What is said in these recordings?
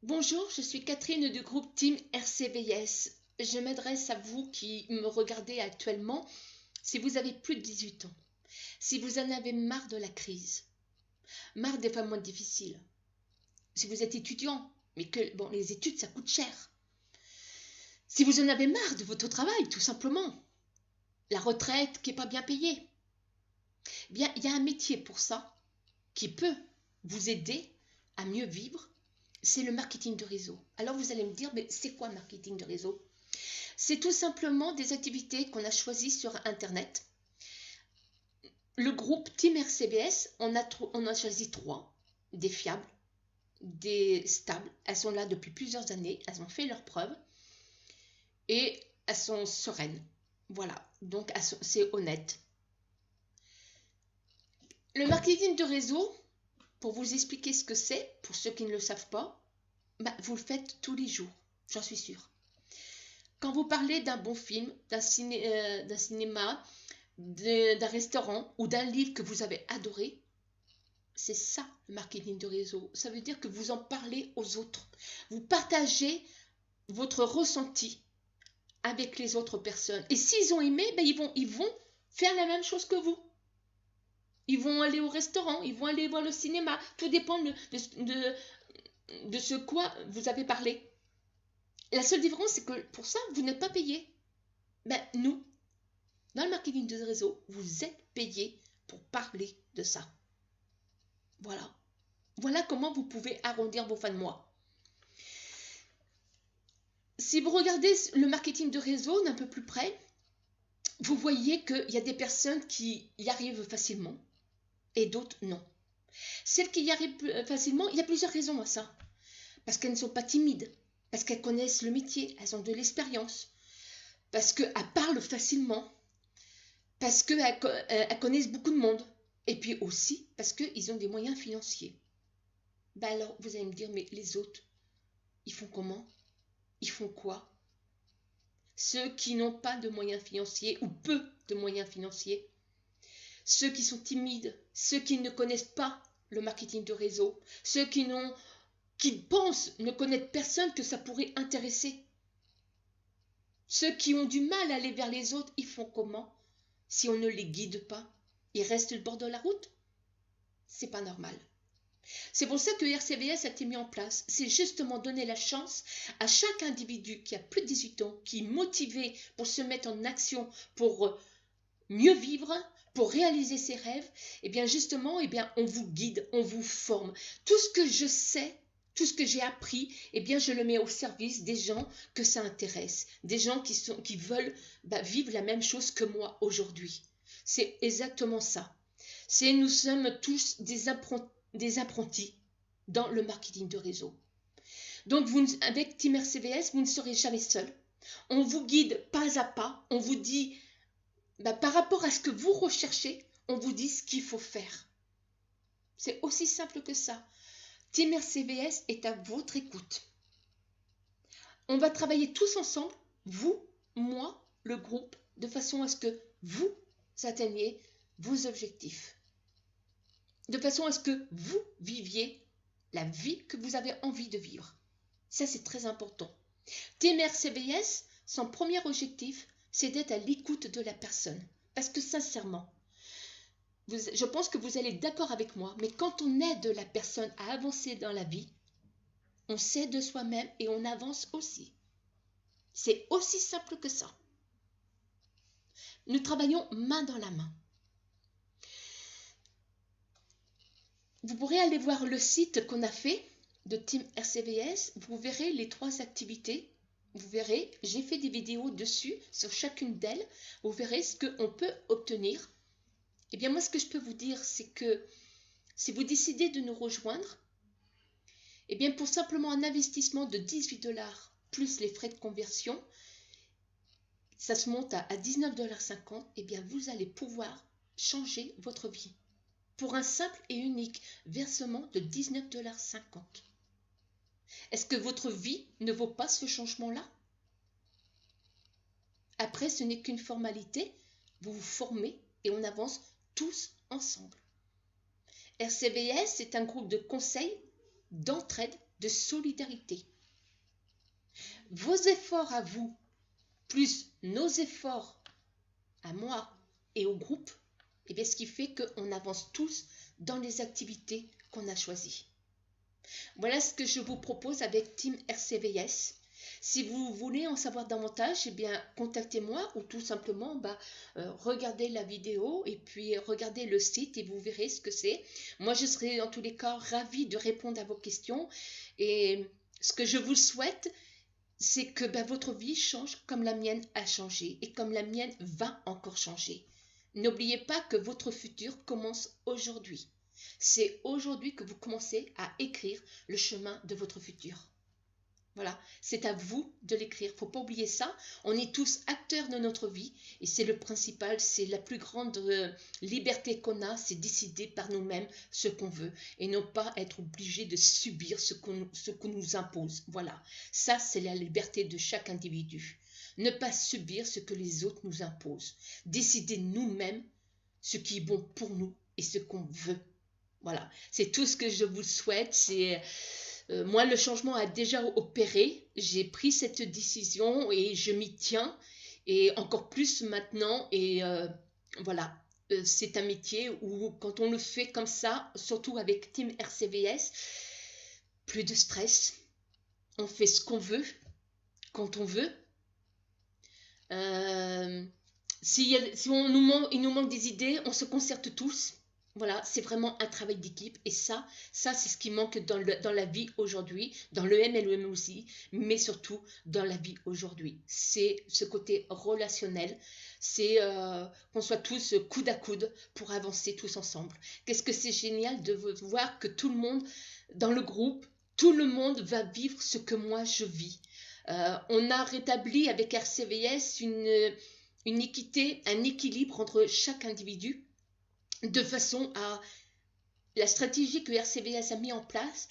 Bonjour, je suis Catherine du groupe Team RCVS. Je m'adresse à vous qui me regardez actuellement. Si vous avez plus de 18 ans, si vous en avez marre de la crise, marre des moments difficiles, si vous êtes étudiant, mais que bon, les études ça coûte cher, si vous en avez marre de votre travail, tout simplement, la retraite qui n'est pas bien payée, eh bien, il y a un métier pour ça qui peut vous aider à mieux vivre. C'est le marketing de réseau. Alors vous allez me dire, mais c'est quoi marketing de réseau? C'est tout simplement des activités qu'on a choisies sur Internet. Le groupe Team RCBS, on a choisi 3, des fiables, des stables. Elles sont là depuis plusieurs années, elles ont fait leurs preuves et elles sont sereines. Voilà, donc c'est honnête. Le marketing de réseau, pour vous expliquer ce que c'est, pour ceux qui ne le savent pas, vous le faites tous les jours, j'en suis sûre. Quand vous parlez d'un bon film, d'un cinéma, d'un restaurant ou d'un livre que vous avez adoré, c'est ça le marketing de réseau. Ça veut dire que vous en parlez aux autres. Vous partagez votre ressenti avec les autres personnes. Et s'ils ont aimé, ils vont faire la même chose que vous. Ils vont aller au restaurant, ils vont aller voir le cinéma. Tout dépend de ce quoi vous avez parlé. La seule différence, c'est que pour ça, vous n'êtes pas payé. Nous, dans le marketing de réseau, vous êtes payé pour parler de ça. Voilà. Voilà comment vous pouvez arrondir vos fins de mois. Si vous regardez le marketing de réseau d'un peu plus près, vous voyez qu'il y a des personnes qui y arrivent facilement et d'autres non. Celles qui y arrivent facilement, il y a plusieurs raisons à ça. Parce qu'elles ne sont pas timides, parce qu'elles connaissent le métier, elles ont de l'expérience, parce qu'elles parlent facilement, parce qu'elles connaissent beaucoup de monde, et puis aussi parce qu'ils ont des moyens financiers. Alors, vous allez me dire, mais les autres, ils font comment? Ils font quoi? Ceux qui n'ont pas de moyens financiers ou peu de moyens financiers, ceux qui sont timides, ceux qui ne connaissent pas le marketing de réseau, ceux qui pensent ne connaître personne que ça pourrait intéresser. Ceux qui ont du mal à aller vers les autres, ils font comment? Si on ne les guide pas, ils restent au bord de la route? C'est pas normal. C'est pour ça que RCVS a été mis en place. C'est justement donner la chance à chaque individu qui a plus de 18 ans, qui est motivé pour se mettre en action, pour mieux vivre, pour réaliser ses rêves. Et bien justement, on vous guide, on vous forme. Tout ce que je sais, tout ce que j'ai appris, je le mets au service des gens que ça intéresse, des gens qui veulent vivre la même chose que moi aujourd'hui. C'est exactement ça. Nous sommes tous des apprentis dans le marketing de réseau. Donc, avec Team RCVS, vous ne serez jamais seul. On vous guide pas à pas. On vous dit, par rapport à ce que vous recherchez, on vous dit ce qu'il faut faire. C'est aussi simple que ça. Team RCVS est à votre écoute. On va travailler tous ensemble, vous, moi, le groupe, de façon à ce que vous atteigniez vos objectifs. De façon à ce que vous viviez la vie que vous avez envie de vivre. Ça, c'est très important. Team RCVS, son premier objectif, c'est d'être à l'écoute de la personne. Parce que sincèrement, je pense que vous allez être d'accord avec moi, mais quand on aide la personne à avancer dans la vie, on s'aide de soi-même et on avance aussi. C'est aussi simple que ça. Nous travaillons main dans la main. Vous pourrez aller voir le site qu'on a fait de Team RCVS. Vous verrez les 3 activités. Vous verrez, j'ai fait des vidéos dessus, sur chacune d'elles. Vous verrez ce qu'on peut obtenir. Moi, ce que je peux vous dire, c'est que si vous décidez de nous rejoindre, pour simplement un investissement de 18$ plus les frais de conversion, ça se monte à 19,50 $, vous allez pouvoir changer votre vie. Pour un simple et unique versement de 19,50 $. Est-ce que votre vie ne vaut pas ce changement-là? Après, ce n'est qu'une formalité. Vous vous formez et on avance tous ensemble. RCVS est un groupe de conseil, d'entraide, de solidarité. Vos efforts à vous, plus nos efforts à moi et au groupe, et bien ce qui fait qu'on avance tous dans les activités qu'on a choisies. Voilà ce que je vous propose avec Team RCVS. Si vous voulez en savoir davantage, eh bien contactez-moi ou tout simplement regardez la vidéo et puis regardez le site et vous verrez ce que c'est. Moi, je serai en tous les cas ravie de répondre à vos questions et ce que je vous souhaite, c'est que votre vie change comme la mienne a changé et comme la mienne va encore changer. N'oubliez pas que votre futur commence aujourd'hui. C'est aujourd'hui que vous commencez à écrire le chemin de votre futur. Voilà, c'est à vous de l'écrire. Il ne faut pas oublier ça. On est tous acteurs de notre vie et c'est le principal, c'est la plus grande liberté qu'on a, c'est décider par nous-mêmes ce qu'on veut et non pas être obligé de subir ce qu'on nous impose. Voilà, ça c'est la liberté de chaque individu. Ne pas subir ce que les autres nous imposent. Décider nous-mêmes ce qui est bon pour nous et ce qu'on veut. Voilà, c'est tout ce que je vous souhaite. Moi, le changement a déjà opéré. J'ai pris cette décision et je m'y tiens. Et encore plus maintenant. Et voilà, c'est un métier où quand on le fait comme ça, surtout avec Team RCVS, plus de stress. On fait ce qu'on veut, quand on veut. Si il nous manque des idées, on se concerte tous. Voilà, c'est vraiment un travail d'équipe et ça c'est ce qui manque dans la vie aujourd'hui, dans le MLM aussi, mais surtout dans la vie aujourd'hui. C'est ce côté relationnel, c'est qu'on soit tous coude à coude pour avancer tous ensemble. Qu'est-ce que c'est génial de voir que tout le monde, dans le groupe, tout le monde va vivre ce que moi je vis. On a rétabli avec RCVS une équité, un équilibre entre chaque individu, de façon à la stratégie que RCVS a mis en place,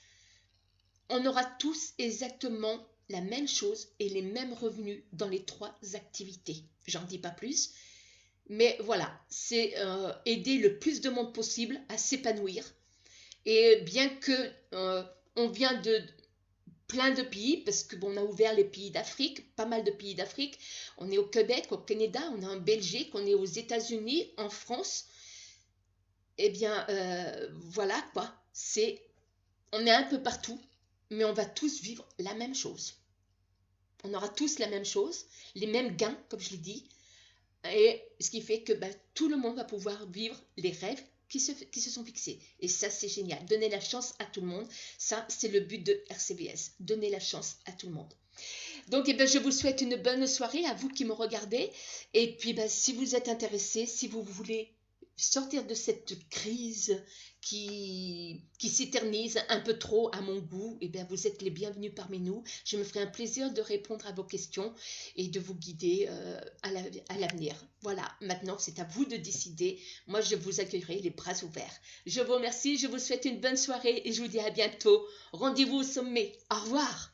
on aura tous exactement la même chose et les mêmes revenus dans les 3 activités. J'en dis pas plus, mais voilà, c'est aider le plus de monde possible à s'épanouir. Et bien que on vient de plein de pays, parce qu'on a ouvert les pays d'Afrique, pas mal de pays d'Afrique, on est au Québec, au Canada, on est en Belgique, on est aux États-Unis, en France. Eh bien, voilà quoi, on est un peu partout, mais on va tous vivre la même chose. On aura tous la même chose, les mêmes gains, comme je l'ai dit, et ce qui fait que tout le monde va pouvoir vivre les rêves qui se sont fixés. Et ça, c'est génial. Donner la chance à tout le monde, ça, c'est le but de RCVS, donner la chance à tout le monde. Donc, je vous souhaite une bonne soirée à vous qui me regardez. Et puis, si vous êtes intéressés, si vous voulez sortir de cette crise qui s'éternise un peu trop à mon goût, vous êtes les bienvenus parmi nous. Je me ferai un plaisir de répondre à vos questions et de vous guider à l'avenir. Voilà, maintenant c'est à vous de décider. Moi, je vous accueillerai les bras ouverts. Je vous remercie, je vous souhaite une bonne soirée et je vous dis à bientôt. Rendez-vous au sommet. Au revoir.